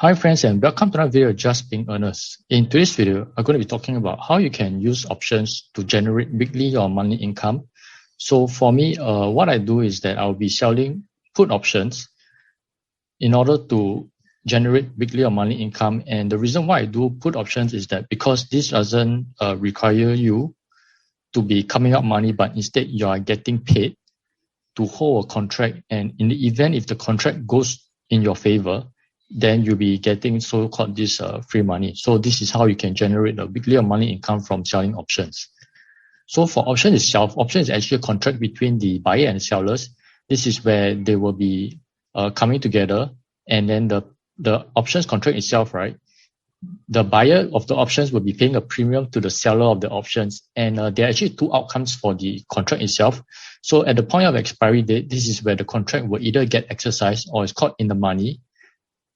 Hi friends and welcome to another video of Just Being Earnest. In today's video, I'm going to be talking about how you can use options to generate weekly or monthly income. So for me, what I do is that I'll be selling put options in order to generate weekly or monthly income. And the reason why I do put options is that because this doesn't require you to be coming up money, but instead you are getting paid to hold a contract. And in the event if the contract goes in your favor, then you'll be getting so-called this free money. So this is how you can generate a weekly or monthly income from selling options. So for option itself, option is actually a contract between the buyer and sellers. This is where they will be coming together, and then the options contract itself, right? The buyer of the options will be paying a premium to the seller of the options, and there are actually two outcomes for the contract itself. So at the point of expiry date, this is where the contract will either get exercised or is caught in the money,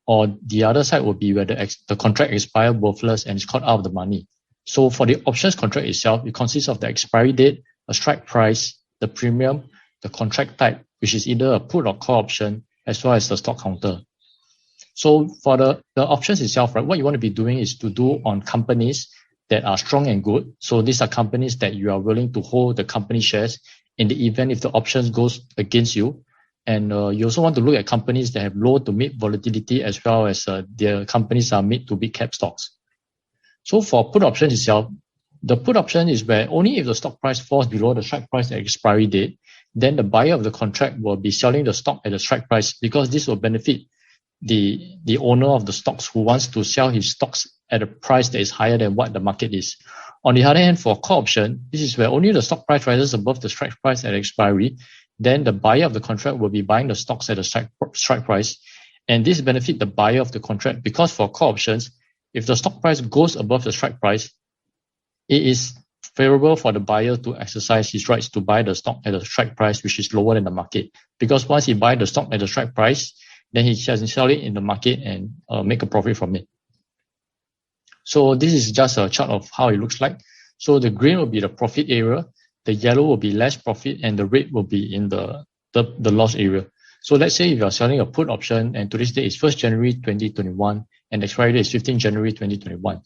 or the other side will be where the contract expires worthless and is caught out of the money. So for the options contract itself, it consists of the expiry date, a strike price, the premium, the contract type, which is either a put or call option, as well as the stock counter. So for the options itself, right, what you want to be doing is to do on companies that are strong and good. So these are companies that you are willing to hold the company shares in the event if the options goes against you. And you also want to look at companies that have low to mid volatility, as well as their companies are mid to big cap stocks. So for put option itself, the put option is where only if the stock price falls below the strike price at expiry date, then the buyer of the contract will be selling the stock at the strike price, because this will benefit the owner of the stocks who wants to sell his stocks at a price that is higher than what the market is. On the other hand, for call option, this is where only the stock price rises above the strike price at expiry, then the buyer of the contract will be buying the stocks at the strike price. And this benefits the buyer of the contract, because for call options, if the stock price goes above the strike price, it is favorable for the buyer to exercise his rights to buy the stock at the strike price, which is lower than the market. Because once he buys the stock at the strike price, then he can sell it in the market and make a profit from it. So this is just a chart of how it looks like. So the green will be the profit area, the yellow will be less profit, and the red will be in the loss area. So let's say if you are selling a put option and today's date is 1st January 2021 and the expiry date is 15 January 2021.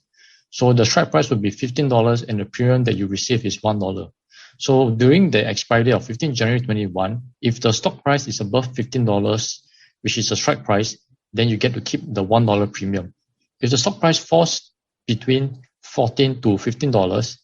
So the strike price will be $15 and the premium that you receive is $1. So during the expiry date of 15 January 2021, if the stock price is above $15, which is the strike price, then you get to keep the $1 premium. If the stock price falls between $14 to $15,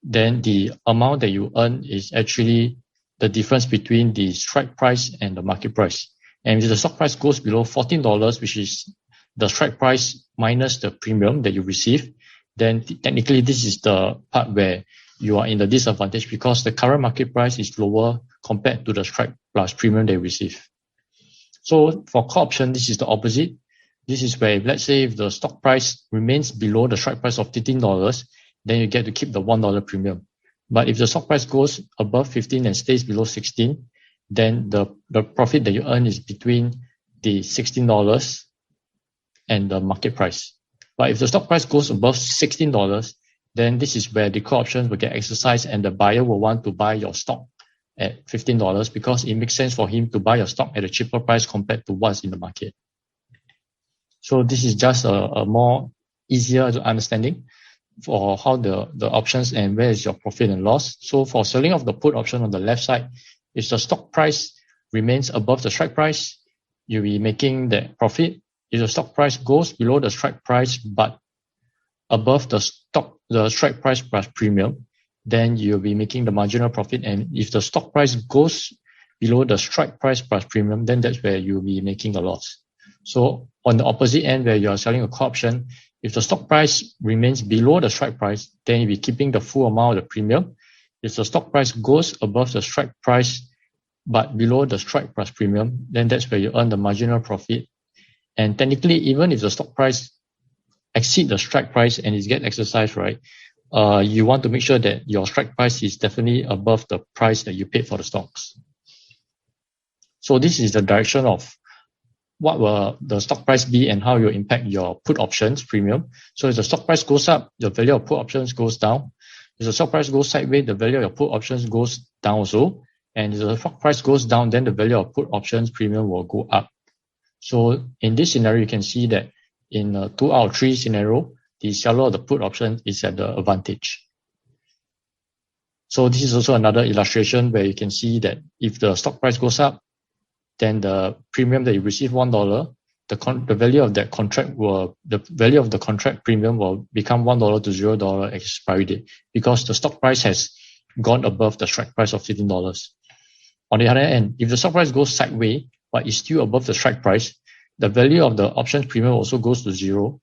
then the amount that you earn is actually the difference between the strike price and the market price. And if the stock price goes below $14, which is the strike price minus the premium that you receive, then technically this is the part where you are in the disadvantage, because the current market price is lower compared to the strike plus premium they receive. So for call option, this is the opposite. This is where, let's say if the stock price remains below the strike price of $15, then you get to keep the $1 premium. But if the stock price goes above 15 and stays below 16, then the profit that you earn is between the $16 and the market price. But if the stock price goes above $16, then this is where the call options will get exercised and the buyer will want to buy your stock at $15, because it makes sense for him to buy your stock at a cheaper price compared to what's in the market. So this is just a more easier understanding for how the options and where is your profit and loss. So for selling of the put option on the left side, if the stock price remains above the strike price, you'll be making the profit. If the stock price goes below the strike price but above the strike price plus premium, then you'll be making the marginal profit. And if the stock price goes below the strike price plus premium, then that's where you'll be making a loss. So on the opposite end, where you're selling a call option, if the stock price remains below the strike price, then you'll be keeping the full amount of the premium. If the stock price goes above the strike price but below the strike plus premium, then that's where you earn the marginal profit. And technically, even if the stock price exceeds the strike price and it gets exercised, right, you want to make sure that your strike price is definitely above the price that you paid for the stocks. So this is the direction of what will the stock price be and how it will impact your put options premium. So if the stock price goes up, the value of put options goes down. If the stock price goes sideways, the value of your put options goes down also. And if the stock price goes down, then the value of put options premium will go up. So in this scenario, you can see that in a 2 out of 3 scenario, the seller of the put option is at the advantage. So this is also another illustration where you can see that if the stock price goes up, then the premium that you receive $1, the value of that contract the value of the contract premium will become $1 to $0 expiry date, because the stock price has gone above the strike price of $15. On the other hand, if the stock price goes sideways but is still above the strike price, the value of the options premium also goes to 0,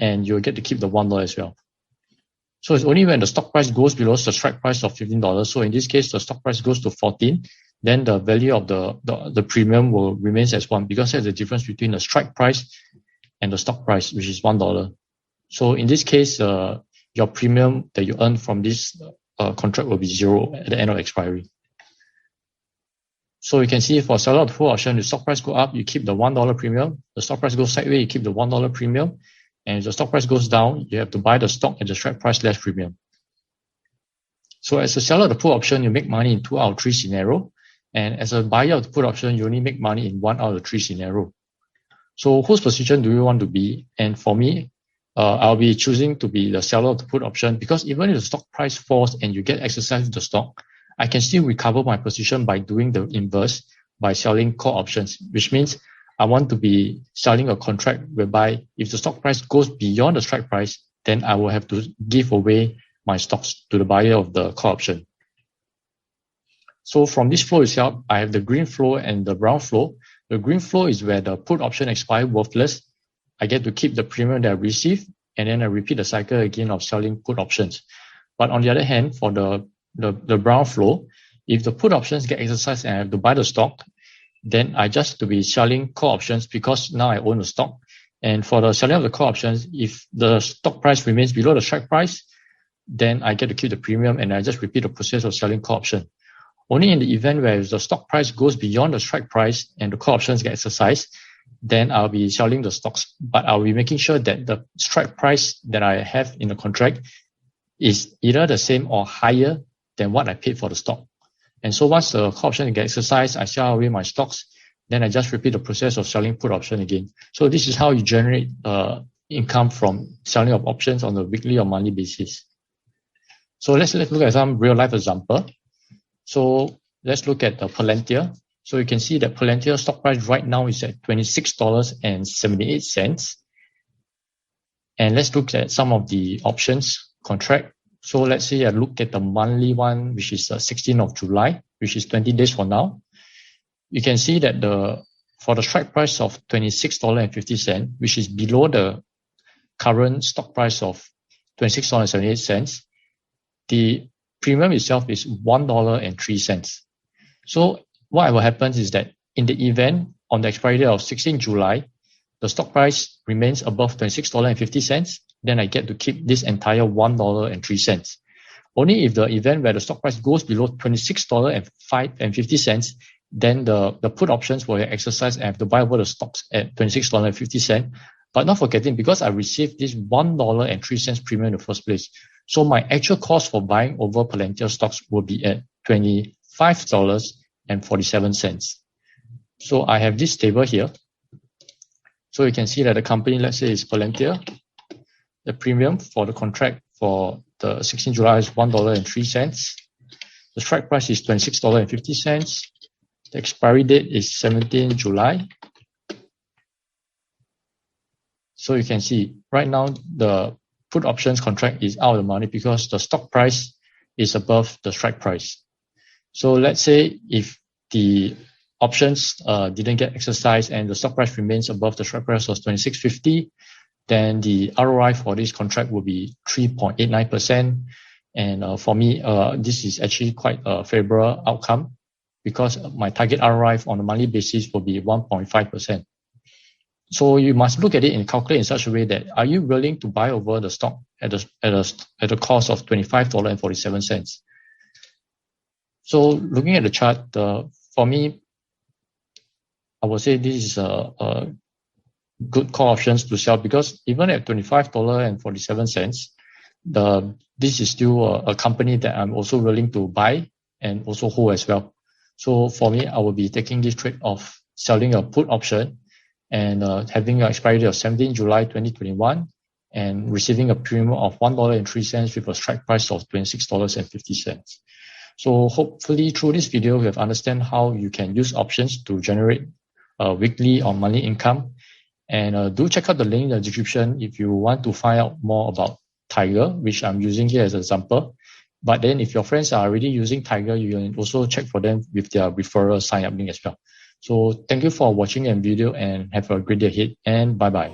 and you'll get to keep the $1 as well. So it's only when the stock price goes below the strike price of $15. So in this case, the stock price goes to 14, then the value of the premium will remain as 1, because there's the difference between the strike price and the stock price, which is $1. So in this case, your premium that you earn from this contract will be 0 at the end of expiry. So you can see for seller of the put option, the stock price go up, you keep the $1 premium. The stock price goes sideways, you keep the $1 premium. And if the stock price goes down, you have to buy the stock at the strike price less premium. So as a seller of the put option, you make money in 2 out of 3 scenario. And as a buyer of the put option, you only make money in 1 out of 3 scenario. So whose position do you want to be? And for me, I'll be choosing to be the seller of the put option, because even if the stock price falls and you get exercise of the stock, I can still recover my position by doing the inverse, by selling call options, which means I want to be selling a contract whereby if the stock price goes beyond the strike price, then I will have to give away my stocks to the buyer of the call option. So from this flow itself, I have the green flow and the brown flow. The green flow is where the put option expires worthless. I get to keep the premium that I receive, and then I repeat the cycle again of selling put options. But on the other hand, for the brown flow, if the put options get exercised and I have to buy the stock, then I just to be selling call options, because now I own the stock. And for the selling of the call options, if the stock price remains below the strike price, then I get to keep the premium and I just repeat the process of selling call option. Only in the event where the stock price goes beyond the strike price and the call options get exercised, then I'll be selling the stocks, but I'll be making sure that the strike price that I have in the contract is either the same or higher than what I paid for the stock. And so once the call option gets exercised, I sell away my stocks, then I just repeat the process of selling put option again. So this is how you generate income from selling of options on a weekly or monthly basis. So let's look at some real life example. So let's look at the Palantir. So you can see that Palantir stock price right now is at $26.78. And let's look at some of the options contract. So let's say I look at the monthly one, which is 16th of July, which is 20 days from now. You can see that for the strike price of $26.50, which is below the current stock price of $26.78, the premium itself is $1.03. So what will happen is that in the event on the expiry date of 16 July, the stock price remains above $26.50, then I get to keep this entire $1.03. Only if the event where the stock price goes below $26.50, then the put options will exercise and I have to buy over the stocks at $26.50. But not forgetting, because I received this $1.03 premium in the first place, so my actual cost for buying over Palantir stocks will be at $25.47. So I have this table here. So you can see that the company, let's say, is Palantir. The premium for the contract for the 16th July is $1.03. The strike price is $26.50. The expiry date is 17th July. So you can see right now the put options contract is out of the money because the stock price is above the strike price. So let's say if the options didn't get exercised and the stock price remains above the strike price of $26.50, then the ROI for this contract will be 3.89%. And for me, this is actually quite a favorable outcome because my target ROI on a monthly basis will be 1.5%. So you must look at it and calculate in such a way that are you willing to buy over the stock at a cost of $25.47? So looking at the chart, for me, I would say this is a good call options to sell because even at $25.47, this is still a company that I'm also willing to buy and also hold as well. So for me, I will be taking this trade of selling a put option and having an expiry date of 17 July 2021 and receiving a premium of $1.03 with a strike price of $26.50. So hopefully through this video, you have understand how you can use options to generate weekly or monthly income. And do check out the link in the description if you want to find out more about Tiger, which I'm using here as an example. But then if your friends are already using Tiger, you can also check for them with their referral sign up link as well. So thank you for watching the video and have a great day ahead, and bye bye.